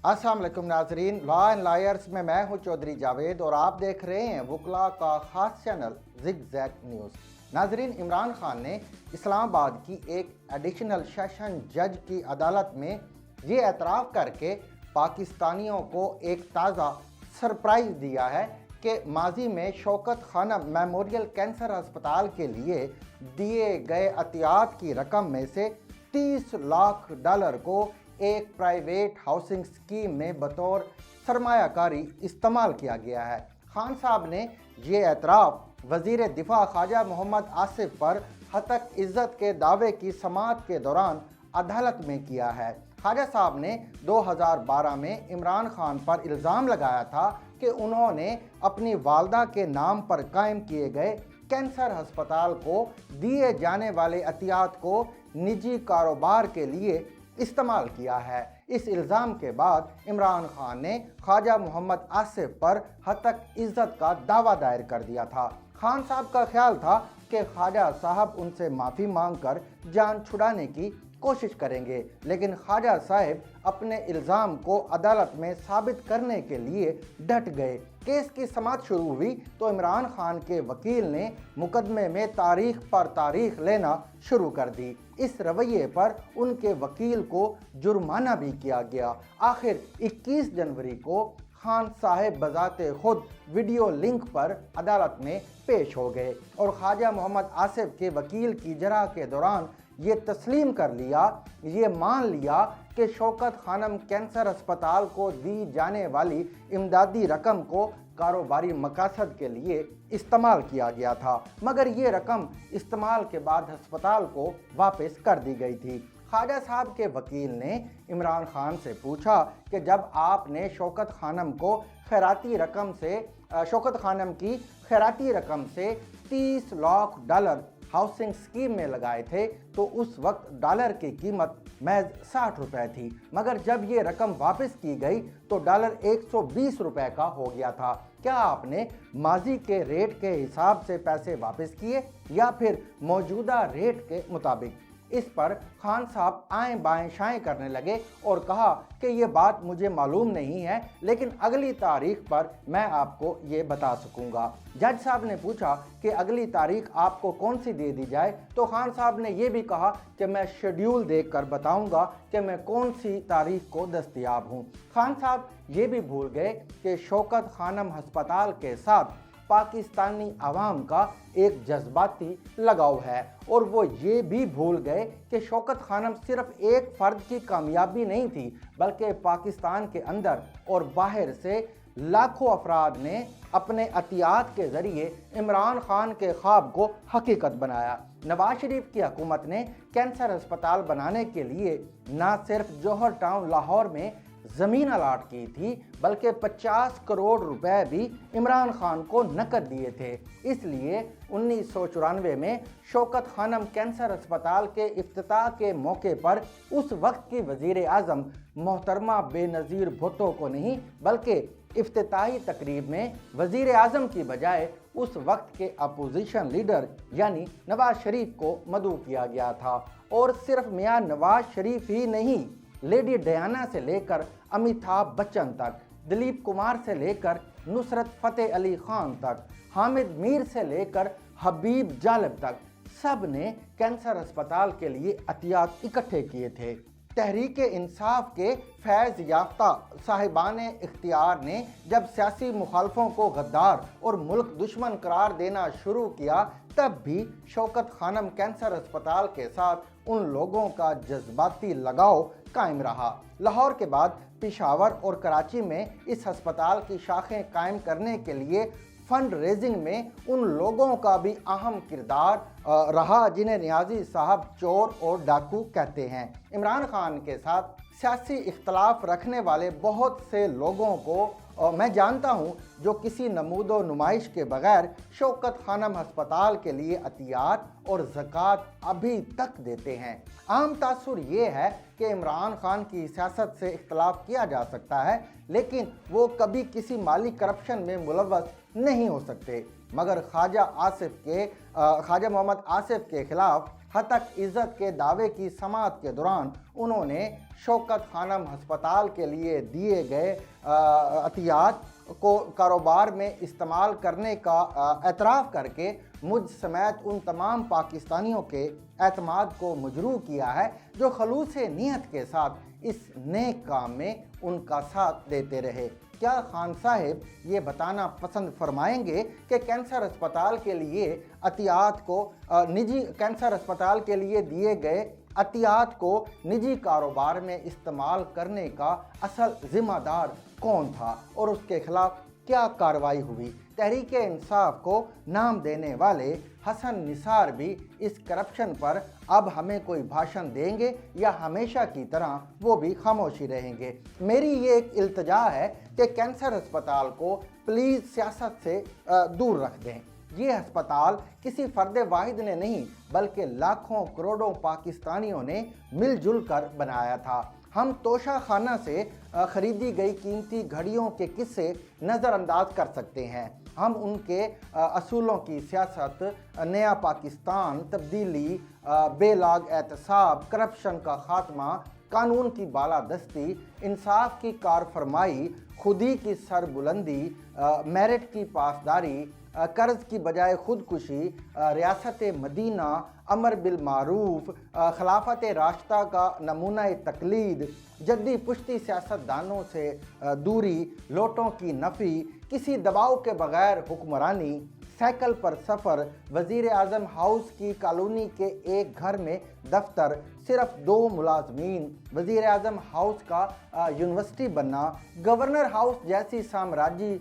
अस्सलाम वालेकुम नाजरीन, लॉ एंड लायर्स में मैं हूं चौधरी जावेद और आप देख रहे हैं वकला का खास चैनल जिग जैग न्यूज़। नाजरीन, इमरान खान ने इस्लामाबाद की एक एडिशनल सेशन जज की अदालत में ये एतराफ़ करके पाकिस्तानियों को एक ताज़ा सरप्राइज़ दिया है कि माजी में शौकत खानम मेमोरियल कैंसर अस्पताल के लिए दिए गए अतियात की रकम में से $30 लाख को एक प्राइवेट हाउसिंग स्कीम में बतौर सरमायाकारी इस्तेमाल किया गया है। खान साहब ने ये एतराफ़ वज़ीर दिफा ख्वाजा मोहम्मद आसिफ पर हतक इज़्ज़त के दावे की समाअत के दौरान अदालत में किया है। ख्वाजा साहब ने 2012 में इमरान खान पर इल्ज़ाम लगाया था कि उन्होंने अपनी वालदा के नाम पर कायम किए गए कैंसर अस्पताल को दिए जाने वाले अतियात को निजी कारोबार के लिए इस्तेमाल किया है। इस इल्ज़ाम के बाद इमरान खान ने ख्वाजा मोहम्मद आसिफ पर हतक इज़्ज़त का दावा दायर कर दिया था। खान साहब का ख्याल था कि ख्वाजा साहब उनसे माफ़ी मांगकर जान छुड़ाने की कोशिश करेंगे, लेकिन ख्वाजा साहब अपने इल्ज़ाम को अदालत में साबित करने के लिए डट गए। केस की समाअत शुरू हुई तो इमरान खान के वकील ने मुकदमे में तारीख पर तारीख लेना शुरू कर दी। इस रवैये पर उनके वकील को जुर्माना भी किया गया। आखिर 21 जनवरी को खान साहब बजाते खुद वीडियो लिंक पर अदालत में पेश हो गए और ख्वाजा मोहम्मद आसिफ के वकील की जरा के दौरान ये तस्लीम कर लिया, ये मान लिया कि शौकत खानम कैंसर अस्पताल को दी जाने वाली इमदादी रकम को कारोबारी मकासद के लिए इस्तेमाल किया गया था, मगर ये रकम इस्तेमाल के बाद अस्पताल को वापस कर दी गई थी। ख्वाजा साहब के वकील ने इमरान खान से पूछा कि जब आपने शौकत खानम की खैराती रकम से $30 लाख हाउसिंग स्कीम में लगाए थे तो उस वक्त डॉलर की कीमत महज ₹60 थी, मगर जब ये रकम वापस की गई तो डॉलर $120 का हो गया था। क्या आपने माजी के रेट के हिसाब से पैसे वापस किए या फिर मौजूदा रेट के मुताबिक? इस पर खान साहब आएँ बाएँ शाएँ करने लगे और कहा कि ये बात मुझे मालूम नहीं है, लेकिन अगली तारीख पर मैं आपको ये बता सकूंगा। जज साहब ने पूछा कि अगली तारीख आपको कौन सी दे दी जाए, तो खान साहब ने ये भी कहा कि मैं शेड्यूल देखकर बताऊंगा कि मैं कौन सी तारीख को दस्तयाब हूँ। खान साहब ये भी भूल गए कि शौकत खानम अस्पताल के साथ पाकिस्तानी आवाम का एक जज्बाती लगाव है और वो ये भी भूल गए कि शौकत खानम सिर्फ एक फ़र्द की कामयाबी नहीं थी, बल्कि पाकिस्तान के अंदर और बाहर से लाखों अफराद ने अपने अतियात के ज़रिए इमरान खान के ख्वाब को हकीकत बनाया। नवाज शरीफ की हुकूमत ने कैंसर अस्पताल बनाने के लिए न सिर्फ जौहर टाउन लाहौर में ज़मीन अलाट की थी, बल्कि 50 करोड़ रुपए भी इमरान खान को नकद दिए थे। इसलिए 1994 में शौकत खानम कैंसर अस्पताल के इफ्तिताह के मौके पर उस वक्त की वज़ीर आज़म मोहतरमा बेनज़ीर भुट्टो को नहीं, बल्कि इफ्तिताही तकरीब में वज़ीर आज़म की बजाय उस वक्त के अपोजिशन लीडर यानी नवाज शरीफ को मदऊ किया गया था। और सिर्फ मियाँ नवाज शरीफ ही नहीं, लेडी डयाना से लेकर अमिताभ बच्चन तक, दिलीप कुमार से लेकर नुसरत फ़तेह अली खान तक, हामिद मीर से लेकर हबीब जालिब तक, सब ने कैंसर अस्पताल के लिए अतियात इकट्ठे किए थे। तहरीक इंसाफ के फैज़ याफ्ता साहिबान इख्तियार ने जब सियासी मुखालफों को गद्दार और मुल्क दुश्मन करार देना शुरू किया, तब भी शौकत खानम कैंसर अस्पताल के साथ उन लोगों का जज्बाती लगाव कायम रहा। लाहौर के बाद पेशावर और कराची में इस अस्पताल की शाखें कायम करने के लिए फंड रेजिंग में उन लोगों का भी अहम किरदार रहा जिन्हें नियाजी साहब चोर और डाकू कहते हैं। इमरान खान के साथ सियासी इख्तलाफ रखने वाले बहुत से लोगों को मैं जानता हूं जो किसी नमूदो नुमाइश के बगैर शौकत खानम अस्पताल के लिए अतियात और ज़कात अभी तक देते हैं। आम तासुर ये है कि इमरान खान की सियासत से इख्तलाफ किया जा सकता है, लेकिन वो कभी किसी माली करप्शन में मुलव्वस नहीं हो सकते। मगर ख्वाजा मोहम्मद आसिफ के खिलाफ हतक इज्जत के दावे की समाअत के दौरान उन्होंने शौकत खानम हस्पताल के लिए दिए गए अतियात को कारोबार में इस्तेमाल करने का एतराफ़ करके मुझ समेत उन तमाम पाकिस्तानियों के एतमाद को मजरूह किया है जो खलूस नीयत के साथ इस नेक काम में उनका साथ देते रहे। क्या खान साहब ये बताना पसंद फरमाएंगे कि कैंसर अस्पताल के लिए अतियात को कैंसर अस्पताल के लिए दिए गए अतियात को निजी कारोबार में इस्तेमाल करने का असल ज़िम्मेदार कौन था और उसके खिलाफ क्या कार्रवाई हुई? तहरीक इंसाफ को नाम देने वाले हसन निसार भी इस करप्शन पर अब हमें कोई भाषण देंगे या हमेशा की तरह वो भी खामोशी रहेंगे? मेरी ये एक इल्तजा है कि कैंसर अस्पताल को प्लीज़ सियासत से दूर रख दें। ये अस्पताल किसी फ़र्द वाहिद ने नहीं बल्कि लाखों करोड़ों पाकिस्तानियों ने मिलजुल कर बनाया था। हम तोशा खाना से ख़रीदी गई कीमती घड़ियों के किस्से नज़रअंदाज कर सकते हैं। हम उनके असूलों की सियासत, नया पाकिस्तान, तब्दीली, बेलाग एहतसाब, करप्शन का ख़ात्मा, कानून की बालादस्ती, इंसाफ की कारफरमाई, खुदी की सरबुलंदी, मेरिट की पासदारी, कर्ज की बजाय खुदकुशी, रियासत मदीना, अमर बिल मारूफ, खिलाफत रास्ता का नमूना तकलीद, जद्दी पुश्ती सियासतदानों से दूरी, लोटों की नफ़ी, किसी दबाव के बग़ैर हुक्मरानी, साइकिल पर सफ़र, वज़ीर आज़म हाउस की कॉलोनी के एक घर में दफ्तर, सिर्फ 2 मुलाजमीन, वज़ीर आज़म हाउस का यूनिवर्सिटी बनना, गवर्नर हाउस जैसी साम्राज्यी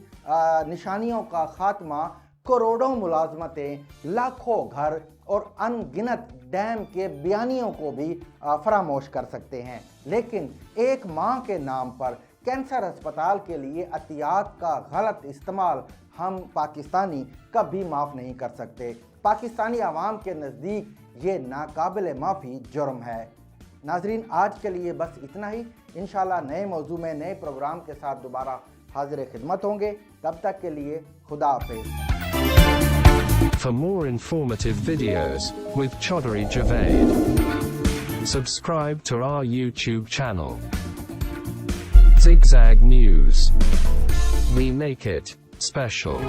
निशानियों का ख़ात्मा, करोड़ों मुलाजमतें, लाखों घर और अनगिनत डैम के बयानियों को भी फरामोश कर सकते हैं। लेकिन एक माँ के नाम पर कैंसर अस्पताल के लिए अतियात का गलत इस्तेमाल हम पाकिस्तानी कभी माफ़ नहीं कर सकते। पाकिस्तानी आवाम के नज़दीक ये नाकाबिल माफ़ी जुर्म है। नाजरीन, आज के लिए बस इतना ही। इंशाल्लाह नए मौजू में नए प्रोग्राम के साथ दोबारा हाजिर खिदमत होंगे। तब तक के लिए खुदा हाफिज़। For more informative videos with Chaudhary Javed, subscribe to our YouTube channel. Zigzag News. We make it special.